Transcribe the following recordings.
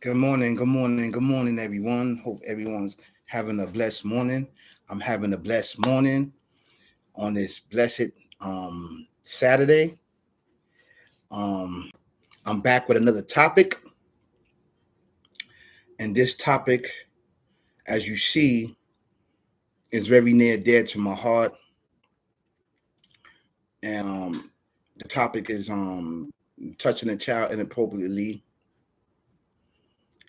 Good morning, good morning, good morning, everyone. Hope everyone's having a blessed morning. I'm having a blessed morning on this blessed Saturday. Um, I'm back with another topic, and this topic, as you see, is very near dear to my heart. And the topic is touching a child inappropriately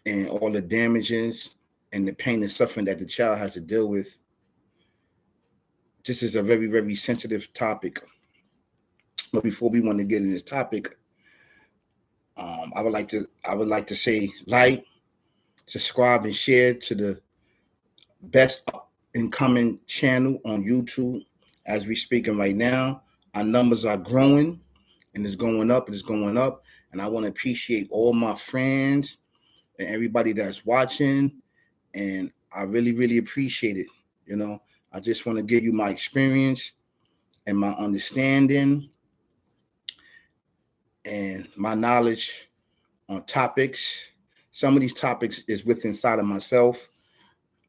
and all the damages and the pain and suffering that the child has to deal with. This is a very, very sensitive topic. But before we want to get in this topic, I would like to say like, subscribe, and share to the best incoming channel on YouTube. As we speaking right now, our numbers are growing, and it's going up, and it's going up. And I want to appreciate all my friends and everybody that's watching, and I really, really appreciate it. You know, I just want to give you my experience and my understanding and my knowledge on topics. Some of these topics is within inside of myself.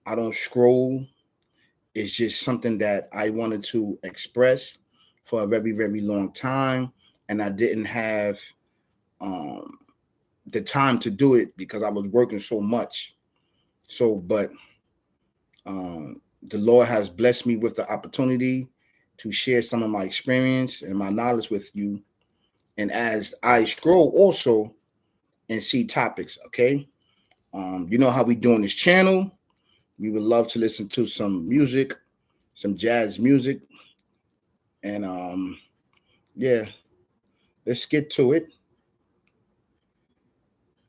I don't scroll. It's just something that I wanted to express for a very, very long time. And I didn't have um, the time to do it because I was working so much. But the Lord has blessed me with the opportunity to share some of my experience and my knowledge with you. And as I scroll also and see topics, okay? You know how we do on this channel. We would love to listen to some music, some jazz music. And yeah, let's get to it.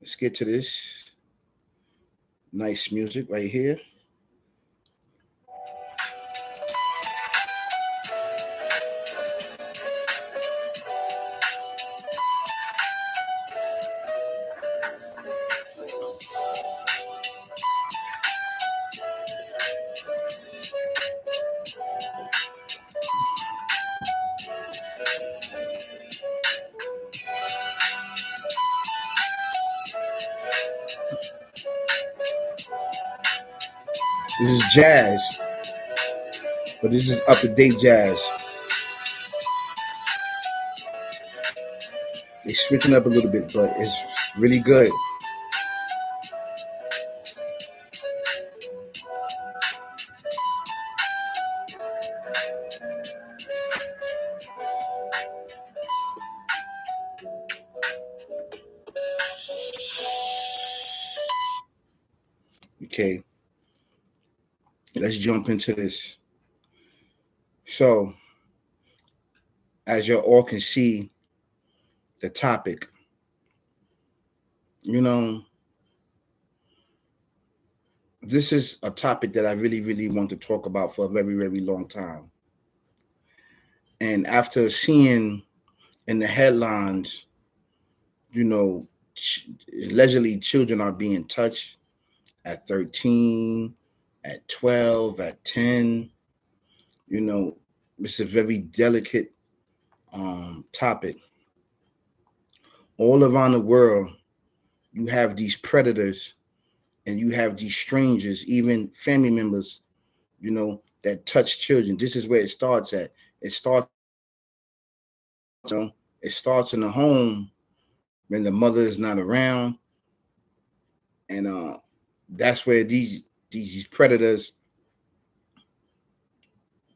Let's get to this nice music right here. This is jazz, but this is up to date jazz. It's switching up a little bit, but it's really good. Okay, let's jump into this. So, as you all can see, the topic, you know, this is a topic that I really, really want to talk about for a very, very long time. And after seeing in the headlines, you know, allegedly children are being touched at 13, at 12, at 10, you know, it's a very delicate topic. All around the world, you have these predators and you have these strangers, even family members, you know, that touch children. This is where it starts at. It starts, you know, it starts in the home when the mother is not around, and that's where these predators,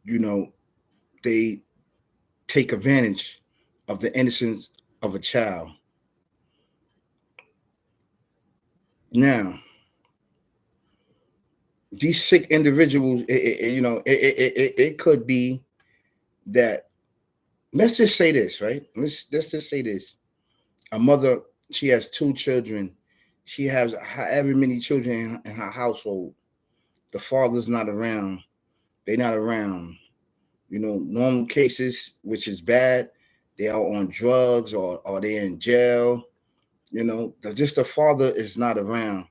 you know, they take advantage of the innocence of a child. Now, these sick individuals, it could be that. Let's just say this, right? Let's just say this. A mother, she has two children. She has however many children in her household. The father's not around. They're not around. You know, normal cases, which is bad. They are on drugs or they're in jail. You know, just the father is not around.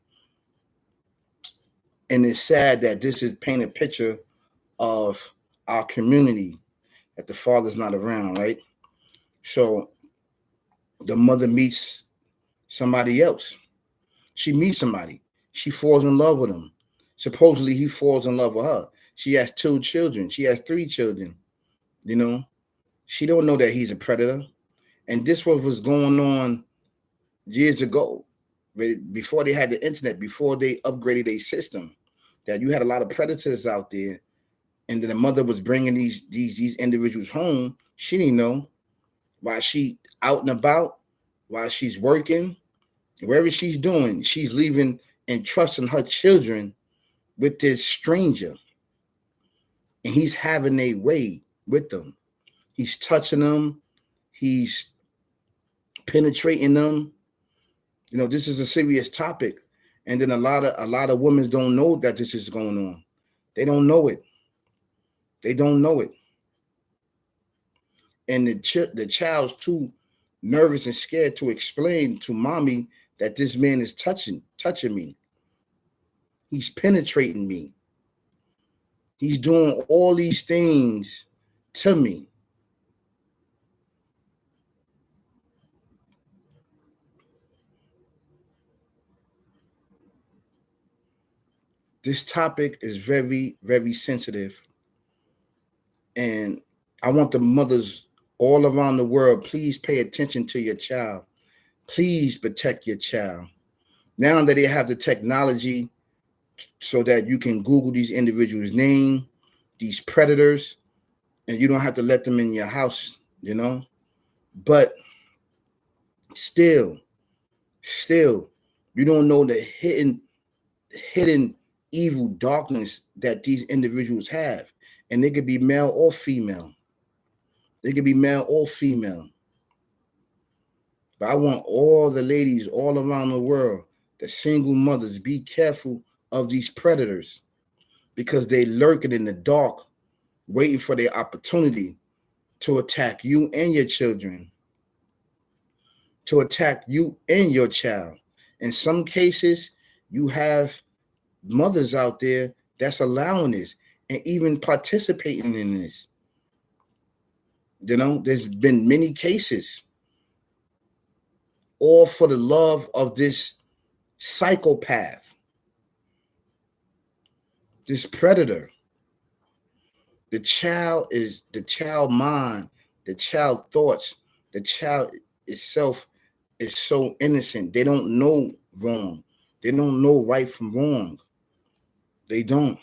And it's sad that this is paint a picture of our community, that the father's not around, right? So the mother meets somebody else. She meets somebody. She falls in love with him. Supposedly he falls in love with her. She has 2 children. She has 3 children. You know, she don't know that he's a predator. And this was going on years ago, before they had the internet, before they upgraded their system, that you had a lot of predators out there, and then the mother was bringing these individuals home. She didn't know while she out and about, while she's working, wherever she's doing, she's leaving and trusting her children with this stranger, and he's having a way with them. He's touching them. He's penetrating them. You know, this is a serious topic, and then a lot of women don't know that this is going on. They don't know it. They don't know it, and the child's too nervous and scared to explain to mommy that this man is touching me. He's penetrating me. He's doing all these things to me. This topic is very, very sensitive. And I want the mothers all around the world, please pay attention to your child. Please protect your child. Now that they have the technology so that you can Google these individuals' name, these predators, and you don't have to let them in your house, you know. But still, you don't know the hidden evil darkness that these individuals have. And they could be male or female. They could be male or female. But I want all the ladies all around the world, the single mothers, be careful of these predators, because they lurking in the dark, waiting for their opportunity to attack you and your children, to attack you and your child. In some cases, you have mothers out there that's allowing this and even participating in this. You know, there's been many cases, all for the love of this psychopath, this predator. The child mind, the child thoughts, the child itself is so innocent. They don't know wrong. They don't know right from wrong. They don't.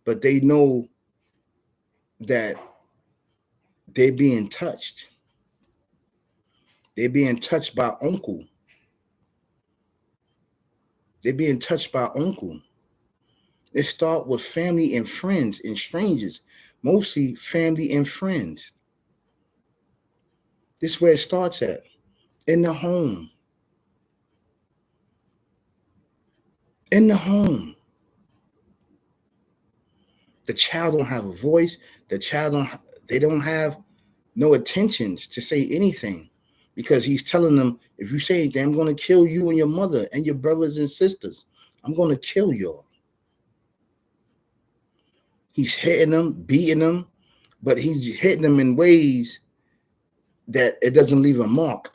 But they know that they're being touched. They're being touched by uncle. They're being touched by uncle. It starts with family and friends and strangers, mostly family and friends. This is where it starts at, in the home. In the home. The child don't have a voice. They don't have no intentions to say anything, because he's telling them, if you say anything, I'm going to kill you and your mother and your brothers and sisters. I'm going to kill y'all. He's hitting them, beating them, but he's hitting them in ways that it doesn't leave a mark.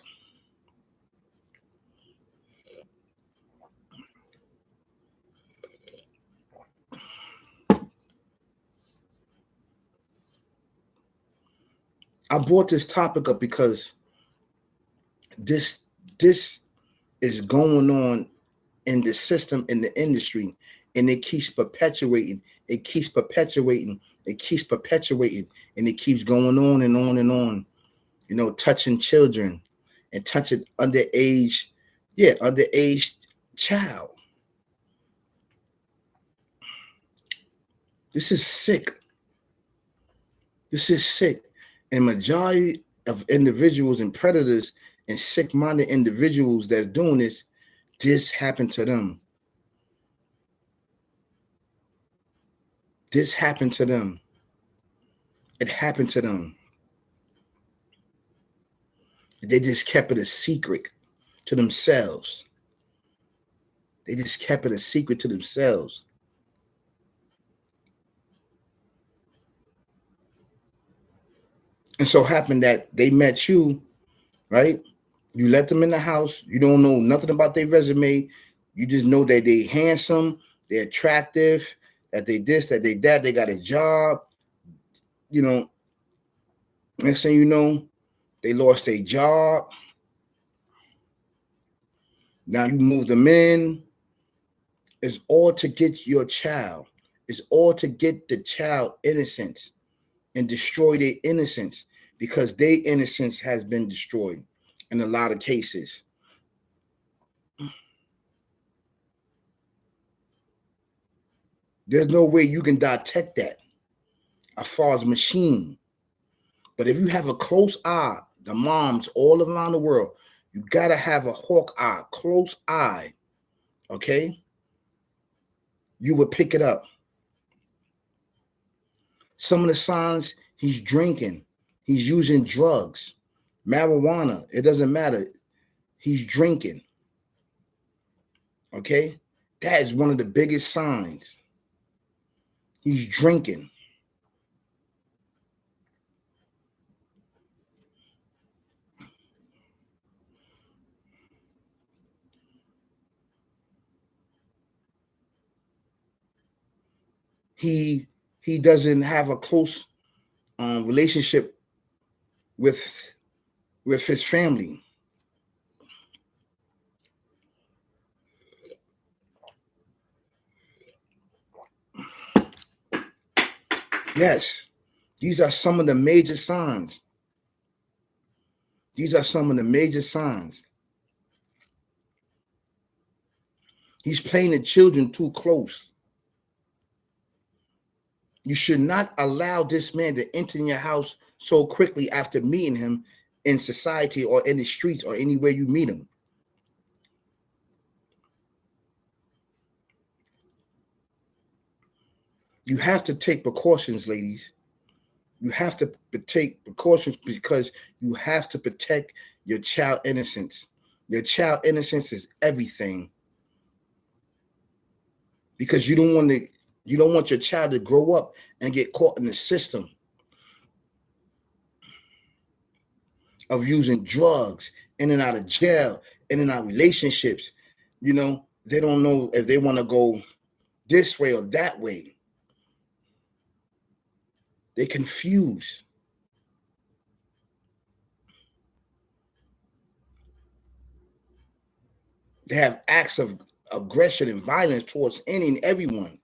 I brought this topic up because this is going on in the system, in the industry, and it keeps perpetuating. It keeps perpetuating. It keeps perpetuating, and it keeps going on and on and on. You know, touching children and touching underage child. This is sick. This is sick. And majority of individuals and predators and sick-minded individuals that's doing this happened to them. This happened to them. It happened to them. They just kept it a secret to themselves. They just kept it a secret to themselves. And so happened that they met you, right? You let them in the house. You don't know nothing about their resume. You just know that they handsome, they're attractive, that they this, that they that, they got a job. You know, next thing you know, they lost their job. Now you move them in. It's all to get your child. It's all to get the child innocence and destroy their innocence because their innocence has been destroyed in a lot of cases. There's no way you can detect that as far as machine. But if you have a close eye, the moms all around the world, you gotta have a hawk eye, close eye, okay? You would pick it up. Some of the signs, he's drinking, he's using drugs, marijuana, it doesn't matter. He's drinking, okay? That is one of the biggest signs. He's drinking. He doesn't have a close relationship with his family. Yes, these are some of the major signs. These are some of the major signs. He's playing the children too close. You should not allow this man to enter your house so quickly after meeting him in society or in the streets or anywhere you meet him. You have to take precautions, ladies. You have to take precautions because you have to protect your child innocence. Your child innocence is everything. Because you don't want your child to grow up and get caught in the system of using drugs, in and out of jail, in and out of relationships. You know, they don't know if they want to go this way or that way. They confuse. They have acts of aggression and violence towards any and everyone.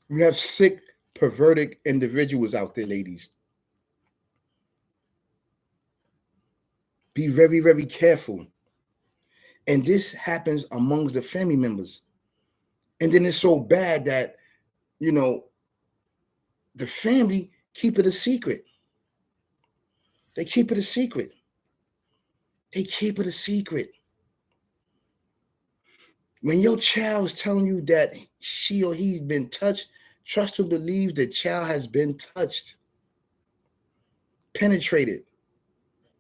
You have sick, perverted individuals out there, ladies. Be very, very careful. And this happens amongst the family members. And then it's so bad that, you know, the family keep it a secret. They keep it a secret. They keep it a secret. When your child is telling you that she or he's been touched, trust to believe the child has been touched, penetrated.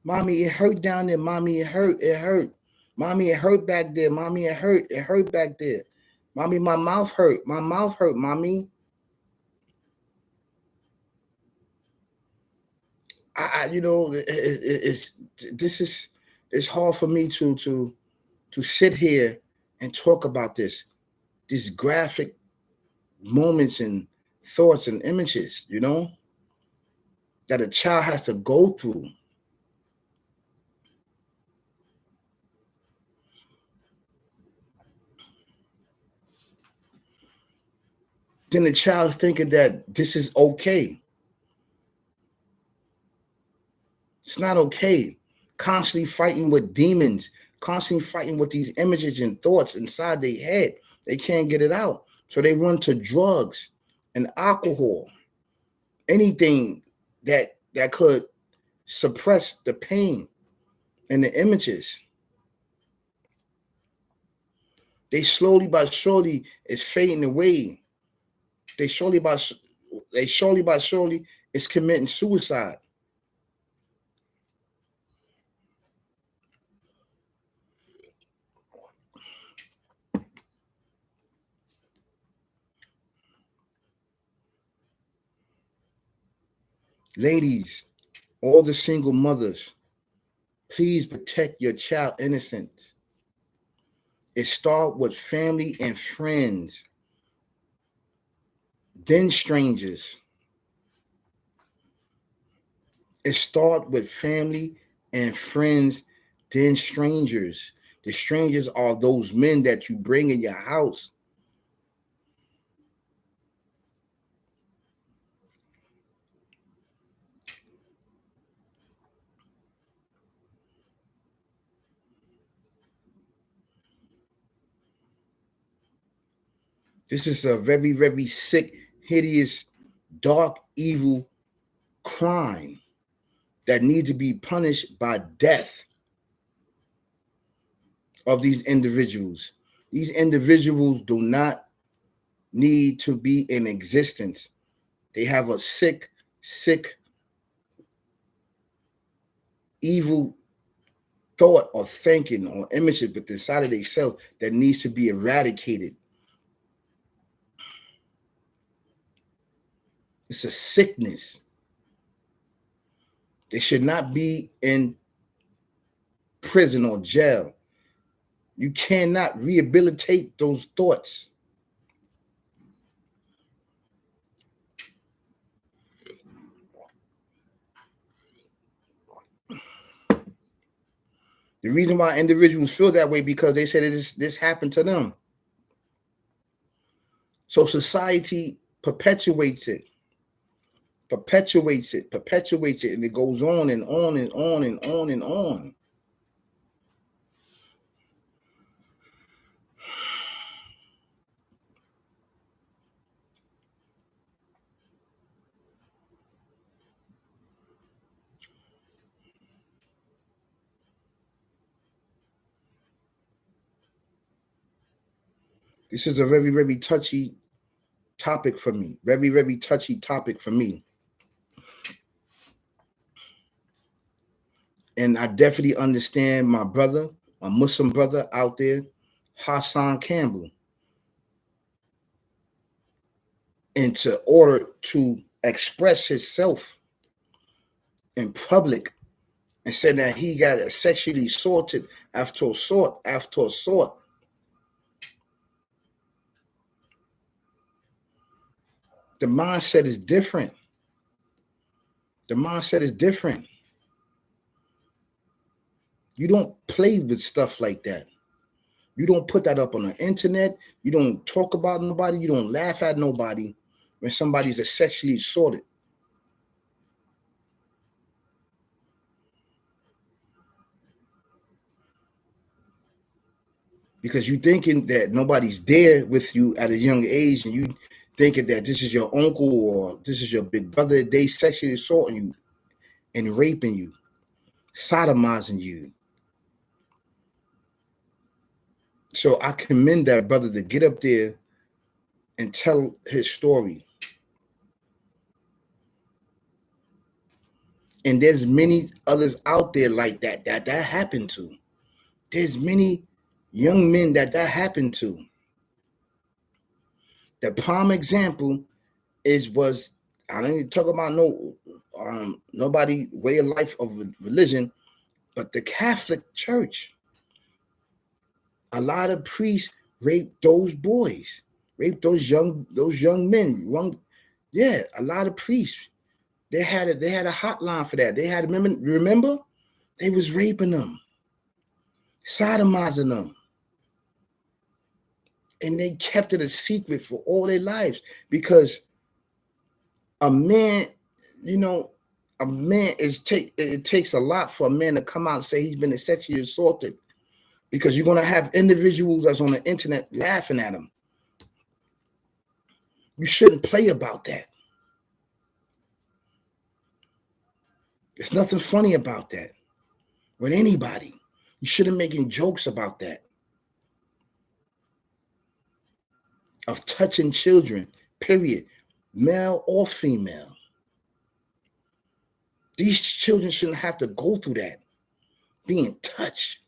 Mommy, it hurt down there. Mommy, it hurt. It hurt. Mommy, it hurt back there. Mommy, it hurt. It hurt back there. Mommy, my mouth hurt. My mouth hurt, mommy. You know, it's hard for me to sit here and talk about these graphic moments and thoughts and images, you know, that a child has to go through. Then the child's thinking that this is okay. It's not okay. Constantly fighting with demons, constantly fighting with these images and thoughts inside their head. They can't get it out. So they run to drugs and alcohol, anything that could suppress the pain and the images. They slowly but surely is fading away. They surely by surely is committing suicide. Ladies, all the single mothers, please protect your child innocence. It starts with family and friends, then strangers. It starts with family and friends, then strangers. The strangers are those men that you bring in your house. This is a very, very sick, hideous, dark, evil crime that needs to be punished by death of these individuals. These individuals do not need to be in existence. They have a sick, sick, evil thought or thinking or images within inside of themselves that needs to be eradicated. It's a sickness. They should not be in prison or jail. You cannot rehabilitate those thoughts. The reason why individuals feel that way because they said this happened to them. So society perpetuates it, and it goes on and on and on and on and on. This is a very, very touchy topic for me. Very, very touchy topic for me. And I definitely understand my brother, my Muslim brother out there, Hassan Campbell. And to order to express himself in public and said that he got sexually assaulted after assault after assault. The mindset is different. The mindset is different. You don't play with stuff like that. You don't put that up on the internet. You don't talk about nobody. You don't laugh at nobody when somebody's sexually assaulted. Because you thinking that nobody's there with you at a young age, and you thinking that this is your uncle or this is your big brother, they sexually assaulting you and raping you, sodomizing you. So I commend that brother to get up there and tell his story. And there's many others out there like that happened to. There's many young men that happened to. The prime example was I don't even talk about nobody way of life of religion, but the Catholic Church. A lot of priests rape those boys, rape those young men. Yeah, a lot of priests. They had a hotline for that. They had remember they was raping them, sodomizing them, and they kept it a secret for all their lives because a man, it takes a lot for a man to come out and say he's been sexually assaulted, because you're gonna have individuals that's on the internet laughing at him. You shouldn't play about that. There's nothing funny about that with anybody. You shouldn't making jokes about that. Of touching children, period, male or female. These children shouldn't have to go through that, being touched.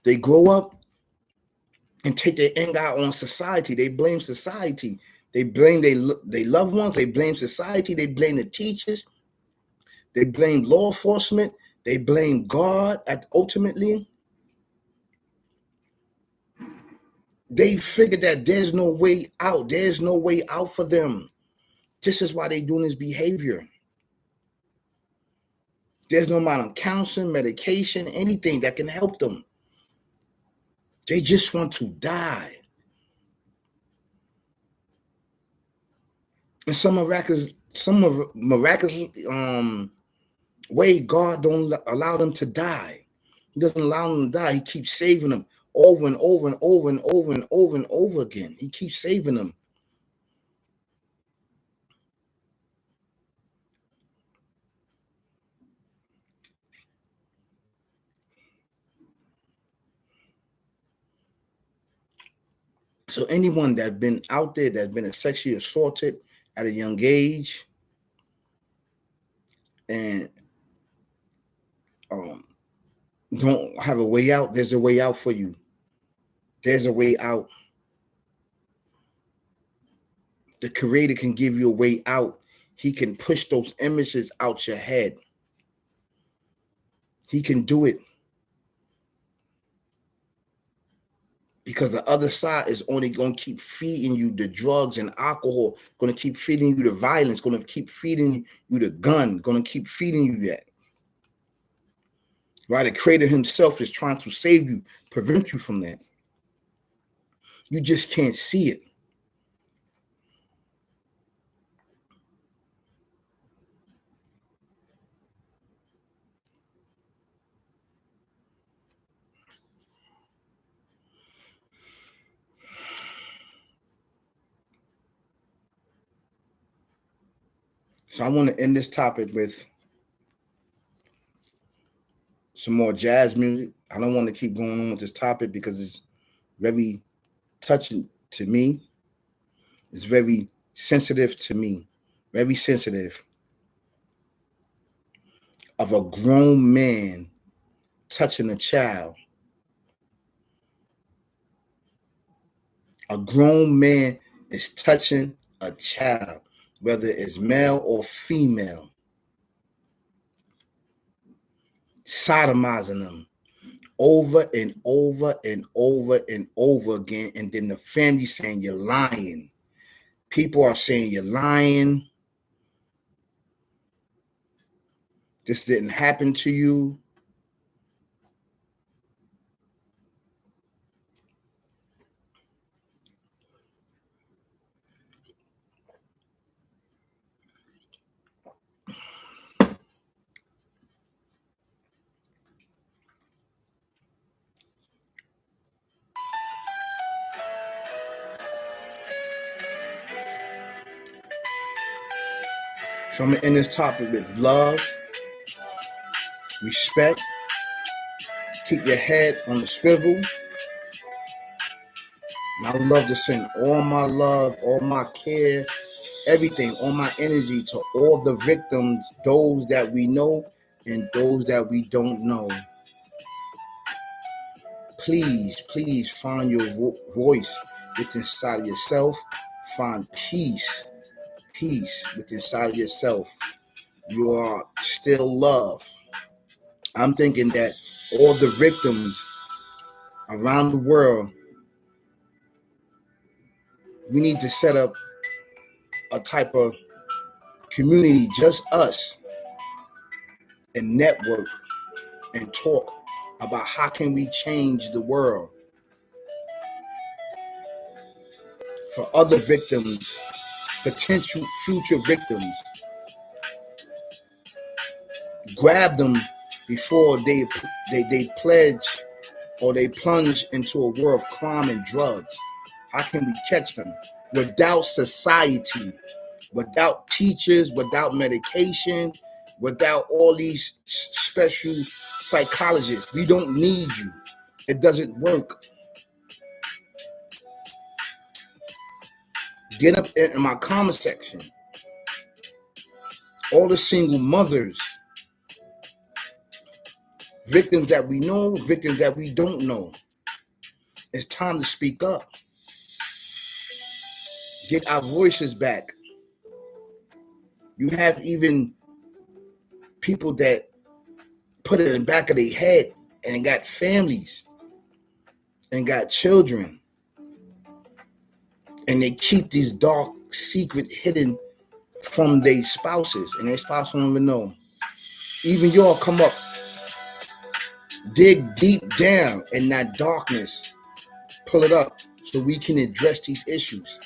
They grow up and take their anger out on society. They blame society. They blame their loved ones. They blame society. They blame the teachers. They blame law enforcement. They blame God. Ultimately, they figure that there's no way out. There's no way out for them. This is why they're doing this behavior. There's no amount of counseling, medication, anything that can help them. They just want to die. In some miraculous way, God don't allow them to die. He doesn't allow them to die. He keeps saving them over and over and over and over and over and over again. He keeps saving them. So anyone that's been out there, that's been sexually assaulted at a young age, and don't have a way out, there's a way out for you. There's a way out. The Creator can give you a way out. He can push those images out your head. He can do it. Because the other side is only going to keep feeding you the drugs and alcohol, going to keep feeding you the violence, going to keep feeding you the gun, going to keep feeding you that. Right? The Creator himself is trying to save you, prevent you from that. You just can't see it. So I want to end this topic with some more jazz music. I don't want to keep going on with this topic because it's very touching to me. It's very sensitive to me. Very sensitive. Of a grown man touching a child. A grown man is touching a child, whether it's male or female, sodomizing them over and over and over and over again. And then the family saying you're lying. People are saying you're lying. This didn't happen to you. So I'm going to end this topic with love, respect, keep your head on the swivel. And I would love to send all my love, all my care, everything, all my energy to all the victims, those that we know and those that we don't know. Please, please find your voice within inside of yourself. Find peace within inside of yourself. You are still loved. I'm thinking that all the victims around the world, we need to set up a type of community, just us, and network and talk about how can we change the world for other victims, potential future victims. Grab them before they pledge or they plunge into a world of crime and drugs. How can we catch them? Without society, without teachers, without medication, without all these special psychologists. We don't need you. It doesn't work. Get up in my comment section. All the single mothers, victims that we know, victims that we don't know. It's time to speak up. Get our voices back. You have even people that put it in the back of their head and got families and got children, and they keep these dark secret hidden from their spouses, and their spouse don't even know. Even y'all come up, dig deep down in that darkness, pull it up so we can address these issues.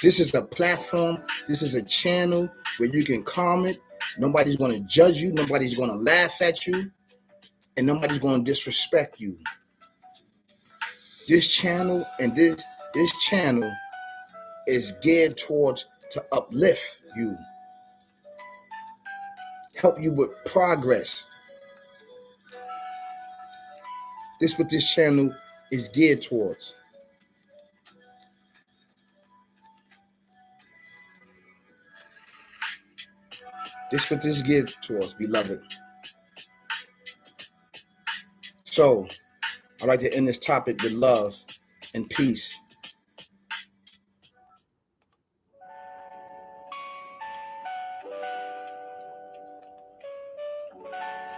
This is a platform, this is a channel where you can comment. Nobody's going to judge you, nobody's going to laugh at you, and nobody's going to disrespect you. This channel and this channel is geared towards to uplift you, help you with progress. This is what this channel is geared towards. This is what this is geared towards, beloved. So, I'd like to end this topic with love and peace.